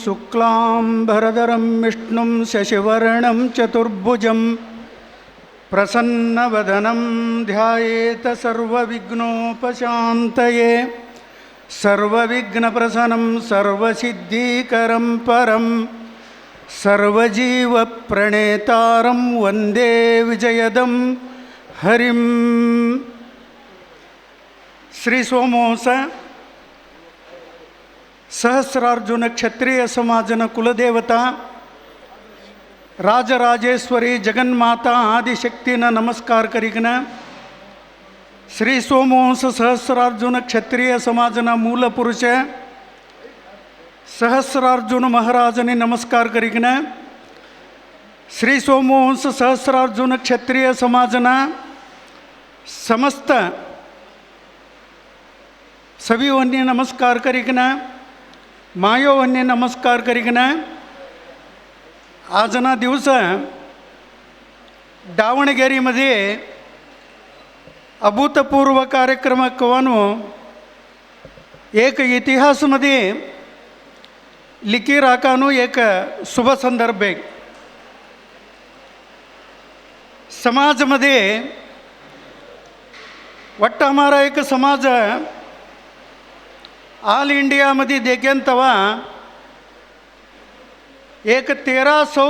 शुक्लांबरधरं विष्णुं शशिवर्णं चतुर्भुजं प्रसन्नवदनं ध्यायेत सर्वविघ्नोपशान्तये सर्वविघ्नप्रसन्नं सर्वसिद्धिकरं परं सर्वजीवप्रणेतारं वन्दे विजयदं हरिं। श्री सोमोस सहस्रार्जुन क्षत्रिय समाजन कुलदेवता राजराजेश्वरी जगन्माता आदिशक्तीन नमस्कार करीगन श्री सोमोस सहस्रार्जुन क्षत्रिय समाजन मूल पुरुष सहस्रार्जुन महाराजने नमस्कार करीगन श्री सोमोस सहस्रार्जुन क्षत्रिय समाजन समस्त सविवन्य नमस्कार करीगन मायोवन्य नमस्कार करीगन आजना दिवस दावणಗೆರೆमध्ये अभूतपूर्व कार्यक्रम कवानो एक इतिहासमध्ये लिखी राखानो एक शुभ संदर्भ आहे। समाजमध्ये वट्ट हमारा एक समाज ऑल इंडियामध्ये देखेन तवा एक 1300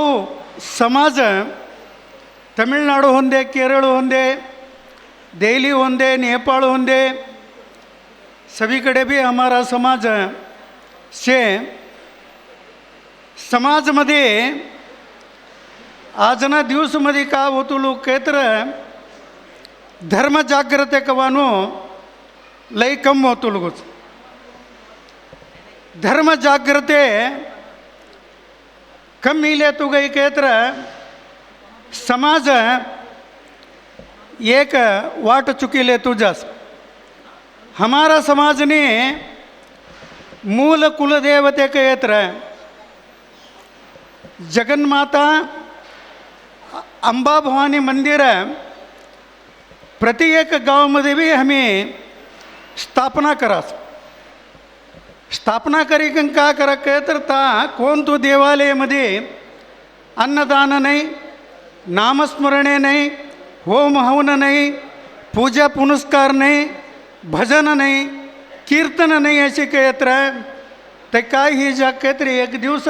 समाज तमिळनाडु होंदे केरळ होंदे दिल्ली होंदे नेपाल होंदे सभी कड़े भी हमारा समाज से समाजमध्ये आजना दिवसमध्ये का होतो लोक तर धर्म जागृते कवानो लई कम होतो लोग धर्म जागृते कम मिले तो गई कहतर समाज एक वाट चुकी ले तुझस हमारा समाज ने मूल कुल देवते कहतर जगन्माता अंबा भवानी मंदिर प्रति एक गाँव मध्ये भी हमें स्थापना करास स्थापना करी का करा तर ता कोण तो देवालयामध्ये अन्नदान नाही नामस्मरणे नाही होम हवन नाही पूजा पुनस्कार नाही भजन नाही कीर्तन नाही असे कहत ते काय ही जा कहतरी एक दिवस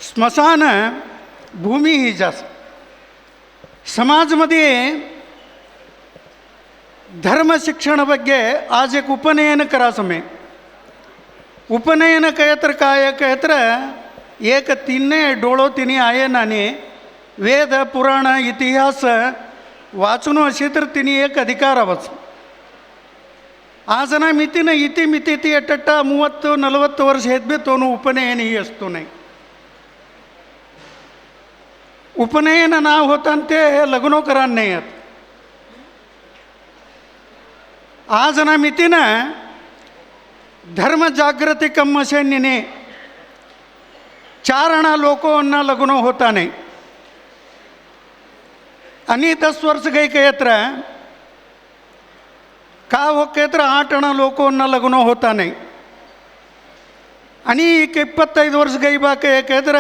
स्मशान भूमी ही जास समाजमध्ये धर्म शिक्षण ಬಗ್ಗೆ आज एक उपनयन करा समय उपनयन कहतर काय कहतर एक तिन्ने डोळो तिने आहे नाने वेद पुराण इतिहास वाचून असे तर तिने एक अधिकार आवच आज ना मितीन इति मिती ती 30-40 वर्ष आहेत बी तो उपनयन ही असतो नाही उपनयन ना होता ते लग्नो करा नाही आहेत आज ना मितीन धर्म जागृती कम असेने 4 अणा लोकांना लग्न होता नहीं आणि 10 वर्ष गई कहतर का हो कहतर 8 अणा लोकांना लग्न होता नहीं आणि 25 वर्ष गई बा कहतर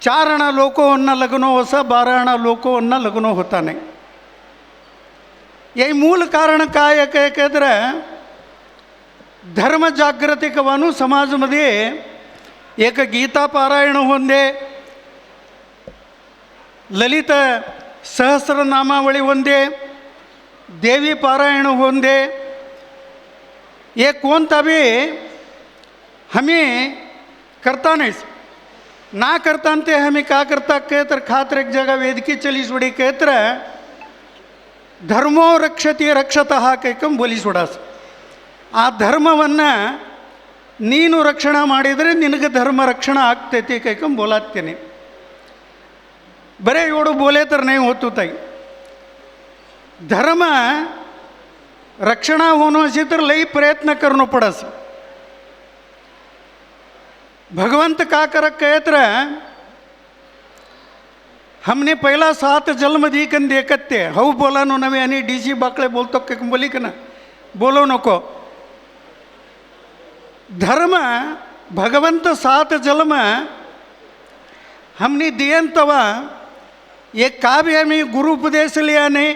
4 अणा लोकांना लग्न होसा 12 अणा लोकांना लग्न होता नहीं यही मूल कारण काय कहतर धर्म जागृती कवानु समाज मध्ये एक गीता पारायण होंदे ललित सहस्रनामावळी होंदे देवी पारायण होंदे ये कोणता भी हमें करता नहीं ना करता ते हमें का करता कहतर खातर एक जगह वेदकी चली सोड़ी कहतर धर्मो रक्षति रक्षतः कहकम बोली सोडास आ धर्मವನ್ನು ನೀನು ರಕ್ಷಣೆ ಮಾಡಿದರೆ ನಿನಗೆ ಧರ್ಮ ರಕ್ಷಣೆ ಆಗ್ತೈತಿ ಕೈಕಂ बोलाते बरे एवढं बोले तर नाही होत ताई धर्म रक्षणा होणं अशी तर लई प्रयत्न करणं पडस भगवंत का कर कहतर हमने पहला 7 जन्म दी कन देखते हऊ बोला नो नवे आणि डीसी बाकळे बोलतो के बोली का ना बोलो नको धर्म भगवंत 7 जन्म हमने दियन तवा एक काव्य में गुरु उपदेश लिया ने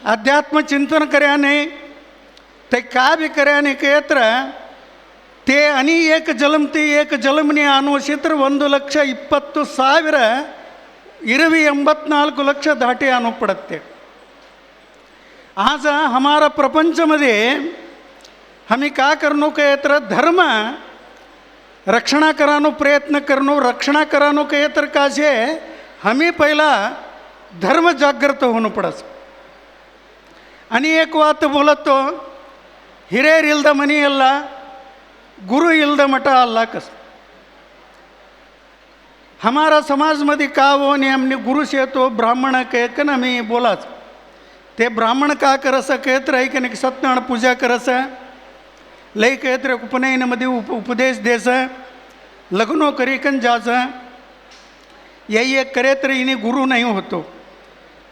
अध्यात्म चिंतन कर्याने ते काव्य कर्याने केत्र ते आणि एक जलमती एक जलमनी अनुशित्र 1,20,000 इरवी 84 लक्ष दाटे आणू पडते. आज हमारा प्रपंचमध्ये हमी का करनो के तर धर्म रक्षणा करानो प्रयत्न करनो रक्षणा करानो के तर काशे हमी पहिला धर्म जागृत होणं पडस. आणि एक वात बोलतो ಹಿರೇರಿಲ್ದ ಮನೆಯಲ್ಲ गुरु इल्द मठ अल्लाह कस. हमारा समाज मध्ये का हो ने हमने गुरु से तो ब्राह्मण कह ना मी बोलाच ते ब्राह्मण का करस कहत राही की नाही सत्यनारायण पूजा करस लई कहत रे उपनयनामध्ये उपदेश देस लग्नो करी कन जास यही एक करे तर इने गुरु नाही होतो.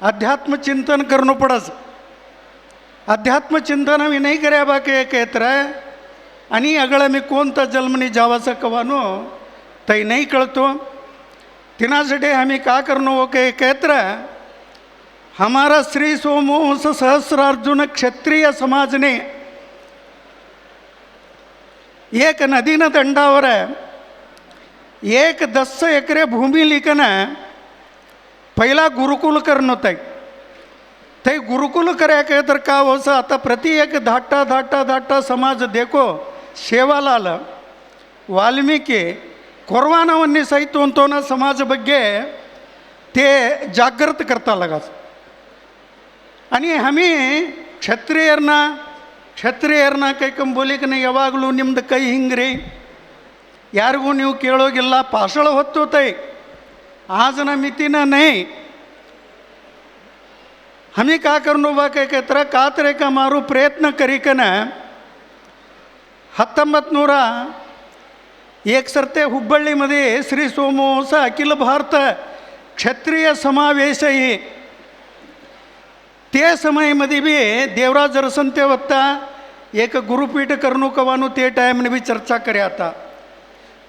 अध्यात्म चिंतन करणं पडस. अध्यात्म चिंतन मी नाही कर्या बा के कहत रे आणि अगळ मी कोणता जन्मनी जावाचा कवानो तै नाही कळतो. तिनासाठी आम्ही का करनो के कहत रे हमारा श्री सोमवंश सहस्रार्जुन क्षत्रिय समाजने एक नदीनं दंडावर एक 10 एकरे भूमी लिकन पहिला गुरुकुल करणं तै ते गुरुकुल कर्या के तर का होस आता प्रति एक धाटा धाटा धाटा समाज देखो शेवालाल वाल्मिकी कोरवानावन्नी सहित होतोना समाज ಬಗ್ಗೆ ते जागृत करता लगास. आणि आम्ही ಕ್ಷತ್ರಿಯರನ್ನ ಕೈಕೊಂಬೋಲಿಕ್ಕೆ ನೀವು ಯಾವಾಗಲೂ ನಿಮ್ದು ಕೈ ಹಿಂಗ್ರಿ ಯಾರಿಗೂ ನೀವು ಕೇಳೋಗಿಲ್ಲ ಪಾಷಳ ಹೊತ್ತು ತೈ ಆಜನ ಮಿತಿನ ನೈ हमी का करनो बा के तर कातरे का मारू प्रयत्न करीकन 1901 सरते हुब्बಳ್ಳಿमध्ये श्री सोमवंश अखिल भारत क्षत्रिय समावेश ही ते समयमध्ये बी देवराज अरसंते होता एक गुरुपीठ करणू कवानू ते टाईमने बी चर्चा कर्या. आता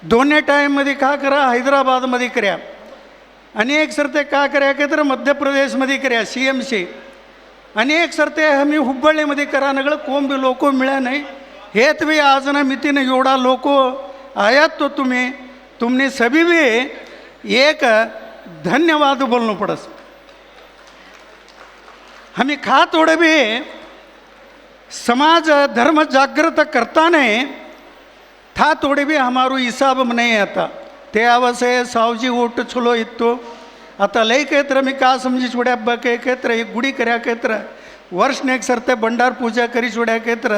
दोन्ही टाईममध्ये का करा हैदराबादमध्ये कर्या अनेक सरते का कर्या के तर मध्य प्रदेशमध्ये कर्या CMC अनेक सरते आम्ही हुब्बಳ್ಳಿमध्ये करा नगळ कोण बी लोक मिळा नाही हेत बी आजना मितीने एवढा लोक आयात तो तुमने सभी भी एक धन्यवाद बोलणं पडस. हमी खा थोडे भी समाज धर्म जागृत करताने था थोडे भी हमारू हिसाब नाही. आता ते आवसे सावजी ओट छलो इತ್ತು आता लई कहतर मी का समजी छोड्या हब्बा कहतर एक गुडी कर्या कहतर वर्षने एक सरते भंडार पूजा करी छोड्या कहतर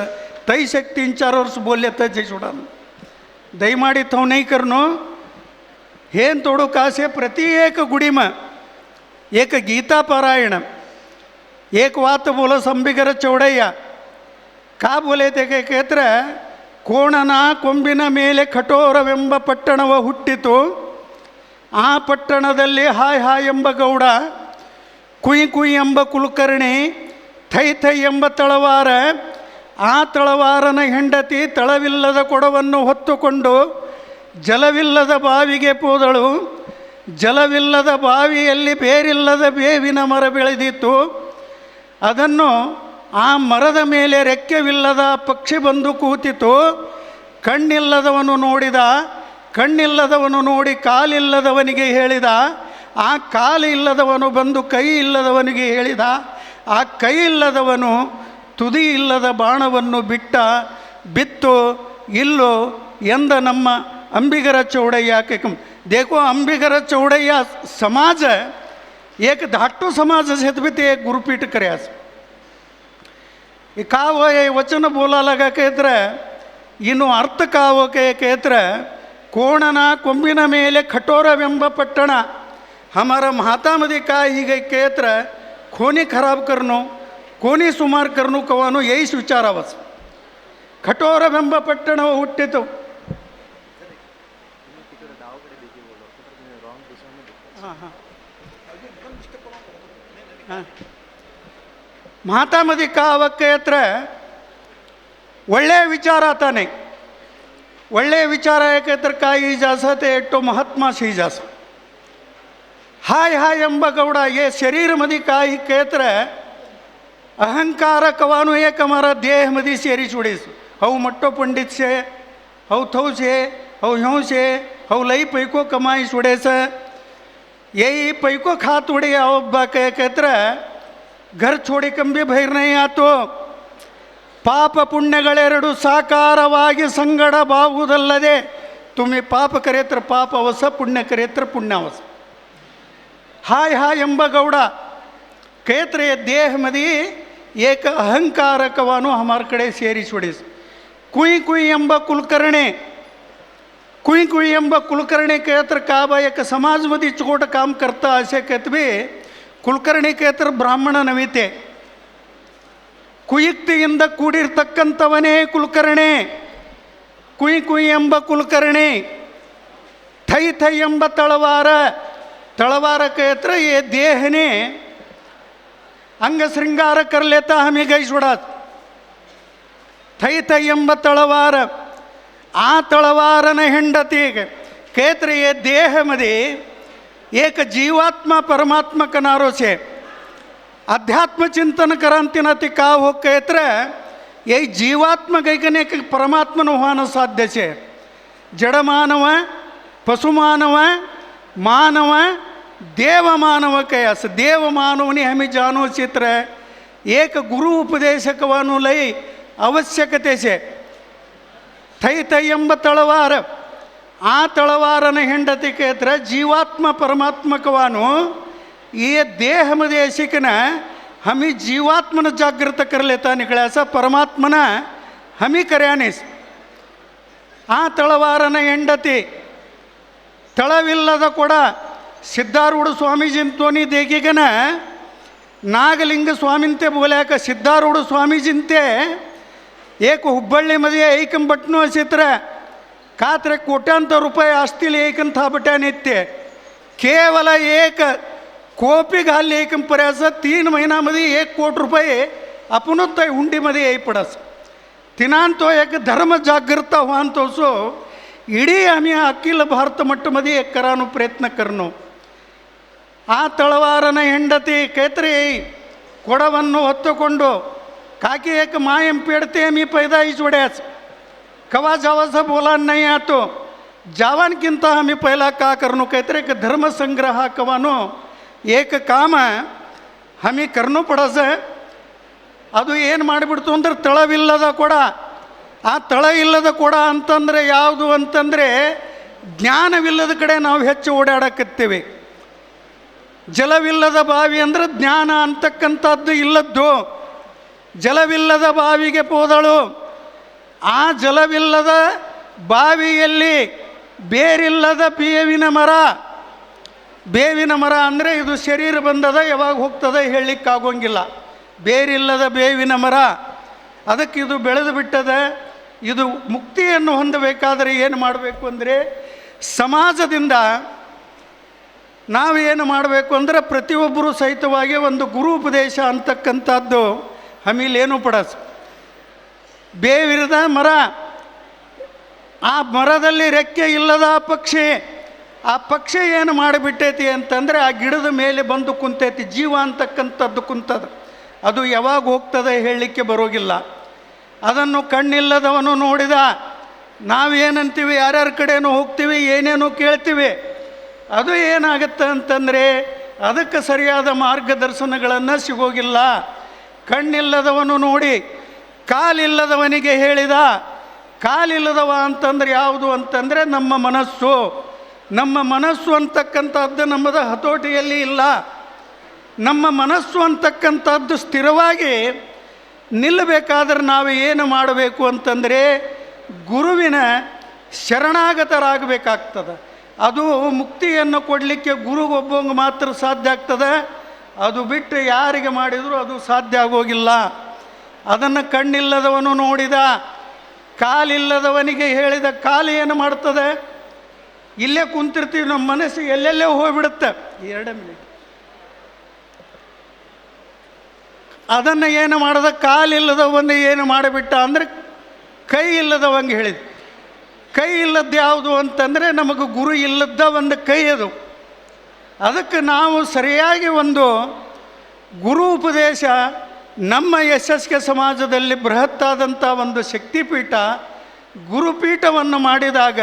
तई शक 3-4 वर्ष बोलले तर जे छोडा दयमाडी थव नाही करनो हेन तोडो कासे प्रति एक गुडीम एक गीता पारायण एक वात बोलस अंबिगर चौडಯ್ಯ का बोले ते कहतर ಕೋಣನ ಕೊಂಬಿನ ಮೇಲೆ ಕಠೋರವೆಂಬ ಪಟ್ಟಣವ ಹುಟ್ಟಿತು. ಆ ಪಟ್ಟಣದಲ್ಲಿ ಹಾಯ್ ಹಾಯ್ ಎಂಬ ಗೌಡ, ಕುಯ್ ಕುಯ್ ಎಂಬ ಕುಲಕರ್ಣಿ, ಥೈ ಥೈ ಎಂಬ ತಳವಾರ. ಆ ತಳವಾರನ ಹೆಂಡತಿ ತಳವಿಲ್ಲದ ಕೊಡವನ್ನು ಹೊತ್ತುಕೊಂಡು ಜಲವಿಲ್ಲದ ಬಾವಿಗೆ ಹೋದಳು. ಜಲವಿಲ್ಲದ ಬಾವಿಯಲ್ಲಿ ಬೇರಿಲ್ಲದ ಬೇವಿನ ಮರ ಬೆಳೆದಿತ್ತು. ಅದನ್ನು ಆ ಮರದ ಮೇಲೆ ರೆಕ್ಕೆವಿಲ್ಲದ ಪಕ್ಷಿ ಬಂದು ಕೂತಿತು. ಕಣ್ಣಿಲ್ಲದವನು ನೋಡಿದ, ಕಣ್ಣಿಲ್ಲದವನು ನೋಡಿ ಕಾಲಿಲ್ಲದವನಿಗೆ ಹೇಳಿದ. ಆ ಕಾಲು ಇಲ್ಲದವನು ಬಂದು ಕೈ ಇಲ್ಲದವನಿಗೆ ಹೇಳಿದ. ಆ ಕೈ ಇಲ್ಲದವನು ತುದಿ ಇಲ್ಲದ ಬಾಣವನ್ನು ಬಿತ್ತು ಇಲ್ಲೋ ಎಂದ ನಮ್ಮ अंबिगर चौडಯ್ಯ के देखो अंबिगर चौडಯ್ಯ समाज एक धाटू समाज असेल बी ते एक गुरुपीठ कर्यास. का हो ये वचन बोला लगा कहतर इನ್ನು अर्थ का हो कहतर ಕೋಣನ ಕೊಂಬಿನ ಮೇಲೆ ಕಠೋರವೆಂಬ ಪಟ್ಟಣ हमारा महातामध्ये काय हೀಗೆ कहतर कोणी खराब करणं कोणी सुमार करणं कवानो येईस विचारावंच. कठोरವೆಂಬ ಪಟ್ಟಣ ಹುಟ್ಟಿತು. महातामध्ये का ಅವಕ್ಕೆ ಹತ್ರ ಒಳ್ಳೆಯ ವಿಚಾರ ಆತಾನೆ ಒಳ್ಳೆಯ विचार ऐकतर काही जास ते एकटो महात्माशी जास हाय हाय ಎಂಬ ಗೌಡ ये शरीरमध्ये काही ಕೇತ್ರ अहंकारकवानु एक हमारा देहमध्ये शेरी छोड़ीस हऊ मट्टो पंडित से हऊ थौ से हऊ ह्यों से हऊ लई पैको कमाई छोड़ेस यही पैको खात उड़ी ಒಬ್ಬ ಕೇತ್ರ घर छोड़ी कंबी भैर नहीं आतो ಪಾಪ ಪುಣ್ಯಗಳೆರಡು ಸಾಕಾರವಾಗಿ ಸಂಗಡ ಬಾವುದಲ್ಲದೆ तुम्ही ಪಾಪ ಕರೆಯತ್ರ ಪಾಪ ಅವಸ ಪುಣ್ಯ ಕರೆಯತ್ರ ಪುಣ್ಯ ಅವಸ हाय हाय ಎಂಬ ಗೌಡ ಕೇತ್ರೆ ದೇಹಮದಿ ಏಕ ಅಹಂಕಾರಕವಾನು हमार ಕಡೆ ಸೇರಿ छोड़ीस कुई कुई ಎಂಬ कुलकर्णी कुई कुई ಎಂಬ कुलकर्णी ಕೇತ್ರ काबा एक समाजमध्ये छोट काम करता असे कहतवे कुलकर्णी ಕೇತ್ರ ಬ್ರಾಹ್ಮಣ ನವಿತೆ ಕುಯುಕ್ತಿಯಿಂದ ಕೂಡಿರ್ತಕ್ಕಂಥವನೇ ಕುಲಕರ್ಣಿ ಕುಯ್ ಕುಯ್ ಎಂಬ ಕುಲಕರ್ಣಿ ಥೈ ಥೈ ಎಂಬ ತಳವಾರ तलवार कहत्र ये देह ने अंग श्रृंगार कर लेता हमें गई छुड़ात थई थई ಎಂಬ तलवार आ तलवार न हिंडती कहत्र ये देह मध्ये एक जीवात्मा परमात्मा कनारो से अध्यात्म चिंतन करांतिना ती का हो कहत्र ये जीवात्मा गैकने परमात्मन होणं साध्य छे जड़ मानव पशुमानव मानव देव मानव कयास देव मानवनी हमें जानो चित्र एक गुरु उपदेशकवानु लई आवश्यकते से थई थई ಎಂಬ तलवार आ तलवारन ಹೆಂಡತಿ ಕೇತ್ರ जीवात्मा परमात्मकवानु ये देह मध्ये शिकन हमी जीवात्मन जागृत कर लेता निकळ्याचा परमात्मना हमी कर्यानीस आ तळवारन ಹೆಂಡತಿ ತಳವಿಲ್ಲದ ಕೊಡ ಸಿದ್ಧಾರೂಢ ಸ್ವಾಮೀಜಿಂತೋನಿ ದೇಗಿಗನ ನಾಗಲಿಂಗ ಸ್ವಾಮಿಂತೆ ಬೋಲ್ಯಾಕ ಸಿದ್ಧಾರೂಢ ಸ್ವಾಮೀಜಿಂತೆ ಏಕ ಹುಬ್ಬಳ್ಳಿमध्ये ऐकन बटनो चित्र कात्रे कोट्यांतर रुपये असतील ऐकन थापट्या नित्य केवल एक कोपी घालली एकम पर्याचं 3 महिन्यामध्ये 1 कोटी रुपये आपणच त्या हुंडीमध्ये येई पडस तिनान तो एक धर्म जागृत व्हान तोसो इडी आम्ही अखिल भारत मಟ್ಟमध्ये एक करानो प्रयत्न करनो आ तळवारನ ಹೆಂಡತಿ ಕೇತ್ರೆ ಕೊಡವನ್ನು ಹೊತ್ತುಕೊಂಡು काकी एक मायम पेड़ते मी पैदाई जोड्याच कवा जावाचा बोला नाही आतो जावानकिंत आम्ही पहिला का करनो कहते एक धर्म संग्रह कवानो एक काम हमी करनो पडस ಅದು ಏನು ಮಾಡಿಬಿಡ್ತು ಅಂದ್ರೆ ತಳವಿಲ್ಲದ ಕೊಡ ಆ ತಳ ಇಲ್ಲದ ಕೊಡ ಅಂತಂದರೆ ಯಾವುದು ಅಂತಂದರೆ ಜ್ಞಾನವಿಲ್ಲದ ಕಡೆ ನಾವು ಹೆಚ್ಚು ಓಡಾಡಕತ್ತೀವಿ ಜಲವಿಲ್ಲದ ಬಾವಿ ಅಂದರೆ ಜ್ಞಾನ ಅಂತಕ್ಕಂಥದ್ದು ಇಲ್ಲದ್ದು ಜಲವಿಲ್ಲದ ಬಾವಿಗೆ ಹೋದಳು ಆ ಜಲವಿಲ್ಲದ ಬಾವಿಯಲ್ಲಿ ಬೇರಿಲ್ಲದ ಬೇವಿನ ಮರ ಅಂದರೆ ಇದು ಶರೀರ ಬಂದದ ಯಾವಾಗ ಹೋಗ್ತದೆ ಹೇಳಲಿಕ್ಕಾಗೋಂಗಿಲ್ಲ ಬೇರಿಲ್ಲದ ಬೇವಿನ ಮರ ಅದಕ್ಕೆ ಇದು ಬೆಳೆದು ಬಿಟ್ಟದೆ ಇದು ಮುಕ್ತಿಯನ್ನು ಹೊಂದಬೇಕಾದರೆ ಏನು ಮಾಡಬೇಕು ಅಂದರೆ ಸಮಾಜದಿಂದ ನಾವೇನು ಮಾಡಬೇಕು ಅಂದರೆ ಪ್ರತಿಯೊಬ್ಬರು ಸಹಿತವಾಗಿ ಒಂದು ಗುರು ಉಪದೇಶ ಅಂತಕ್ಕಂಥದ್ದು ಹಮಿಲೇನು ಪಡಸ್ ಬೇವಿರದ ಮರ ಆ ಮರದಲ್ಲಿ ರೆಕ್ಕೆ ಇಲ್ಲದ ಆ ಪಕ್ಷಿ ಏನು ಮಾಡಿಬಿಟ್ಟೈತಿ ಅಂತಂದರೆ ಆ ಗಿಡದ ಮೇಲೆ ಬಂದು ಕುಂತೈತಿ ಜೀವ ಅಂತಕ್ಕಂಥದ್ದು ಕುಂತದ ಅದು ಯಾವಾಗ ಹೋಗ್ತದೆ ಹೇಳಲಿಕ್ಕೆ ಬರೋಗಿಲ್ಲ ಅದನ್ನು ಕಣ್ಣಿಲ್ಲದವನು ನೋಡಿದ ನಾವೇನಂತೀವಿ ಯಾರ್ಯಾರ ಕಡೆನೂ ಹೋಗ್ತೀವಿ ಏನೇನೋ ಕೇಳ್ತೀವಿ ಅದು ಏನಾಗುತ್ತೆ ಅಂತಂದರೆ ಅದಕ್ಕೆ ಸರಿಯಾದ ಮಾರ್ಗದರ್ಶನಗಳನ್ನು ಸಿಗೋಗಿಲ್ಲ ಕಣ್ಣಿಲ್ಲದವನು ನೋಡಿ ಕಾಲಿಲ್ಲದವನಿಗೆ ಹೇಳಿದ ಕಾಲಿಲ್ಲದವ ಅಂತಂದರೆ ಯಾವುದು ಅಂತಂದರೆ ನಮ್ಮ ಮನಸ್ಸು ಅಂತಕ್ಕಂಥದ್ದು ನಮ್ಮದು ಹತೋಟಿಯಲ್ಲಿ ಇಲ್ಲ ನಮ್ಮ ಮನಸ್ಸು ಅಂತಕ್ಕಂಥದ್ದು ಸ್ಥಿರವಾಗಿ ನಿಲ್ಲಬೇಕಾದ್ರೆ ನಾವು ಏನು ಮಾಡಬೇಕು ಅಂತಂದರೆ ಗುರುವಿನ ಶರಣಾಗತರಾಗಬೇಕಾಗ್ತದೆ ಅದು ಮುಕ್ತಿಯನ್ನು ಕೊಡಲಿಕ್ಕೆ ಗುರುಗೊಬ್ಬಂಗೆ ಮಾತ್ರ ಸಾಧ್ಯ ಆಗ್ತದೆ ಅದು ಬಿಟ್ಟು ಯಾರಿಗೆ ಮಾಡಿದರೂ ಅದು ಸಾಧ್ಯ ಆಗೋಗಿಲ್ಲ ಅದನ್ನು ಕಣ್ಣಿಲ್ಲದವನು ನೋಡಿದ ಕಾಲಿಲ್ಲದವನಿಗೆ ಹೇಳಿದ ಕಾಲು ಏನು ಮಾಡ್ತದೆ ಇಲ್ಲೇ ಕುಂತಿರ್ತೀವಿ ನಮ್ಮ ಮನಸ್ಸು ಎಲ್ಲೆಲ್ಲೇ ಹೋಗಿಬಿಡುತ್ತೆ 2 ಮಿನಿಟ್ ಅದನ್ನು ಏನು ಮಾಡಿದ ಕಾಲಿಲ್ಲದವನು ಏನು ಮಾಡಿಬಿಟ್ಟ ಅಂದರೆ ಕೈ ಇಲ್ಲದವಂಗೆ ಹೇಳಿದ ಕೈ ಇಲ್ಲದ್ದು ಯಾವುದು ಅಂತಂದರೆ ನಮಗೆ ಗುರು ಇಲ್ಲದ ಒಂದು ಕೈ ಅದು. ಅದಕ್ಕೆ ನಾವು ಸರಿಯಾಗಿ ಒಂದು ಗುರು ಉಪದೇಶ ನಮ್ಮ SSK ಸಮಾಜದಲ್ಲಿ ಬೃಹತ್ತಾದಂಥ ಒಂದು ಶಕ್ತಿಪೀಠ ಗುರುಪೀಠವನ್ನು ಮಾಡಿದಾಗ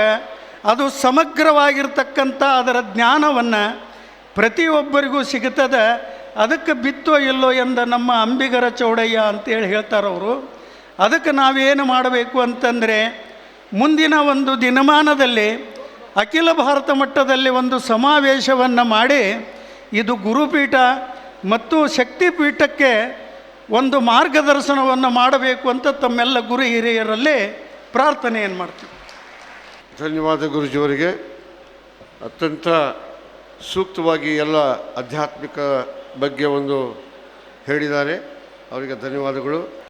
ಅದು ಸಮಗ್ರವಾಗಿರ್ತಕ್ಕಂಥ ಅದರ ಜ್ಞಾನವನ್ನು ಪ್ರತಿಯೊಬ್ಬರಿಗೂ ಸಿಗುತ್ತದೆ. ಅದಕ್ಕೆ ಬಿತ್ತೋ ಇಲ್ಲೋ ಎಂದ ನಮ್ಮ ಅಂಬಿಗರ ಚೌಡಯ್ಯ ಅಂತೇಳಿ ಹೇಳ್ತಾರವರು. ಅದಕ್ಕೆ ನಾವೇನು ಮಾಡಬೇಕು ಅಂತಂದರೆ ಮುಂದಿನ ಒಂದು ದಿನಮಾನದಲ್ಲಿ ಅಖಿಲ ಭಾರತ ಮಟ್ಟದಲ್ಲಿ ಒಂದು ಸಮಾವೇಶವನ್ನು ಮಾಡಿ ಇದು ಗುರುಪೀಠ ಮತ್ತು ಶಕ್ತಿಪೀಠಕ್ಕೆ ಒಂದು ಮಾರ್ಗದರ್ಶನವನ್ನು ಮಾಡಬೇಕು ಅಂತ ತಮ್ಮೆಲ್ಲ ಗುರು ಹಿರಿಯರಲ್ಲಿ ಪ್ರಾರ್ಥನೆಯನ್ನು ಮಾಡ್ತೀವಿ. ಧನ್ಯವಾದ ಗುರುಜಿಯವರಿಗೆ. ಅತ್ಯಂತ ಸೂಕ್ತವಾಗಿ ಎಲ್ಲ ಆಧ್ಯಾತ್ಮಿಕ ಬಗ್ಗೆ ಒಂದು ಹೇಳಿದ್ದಾರೆ. ಅವರಿಗೆ ಧನ್ಯವಾದಗಳು.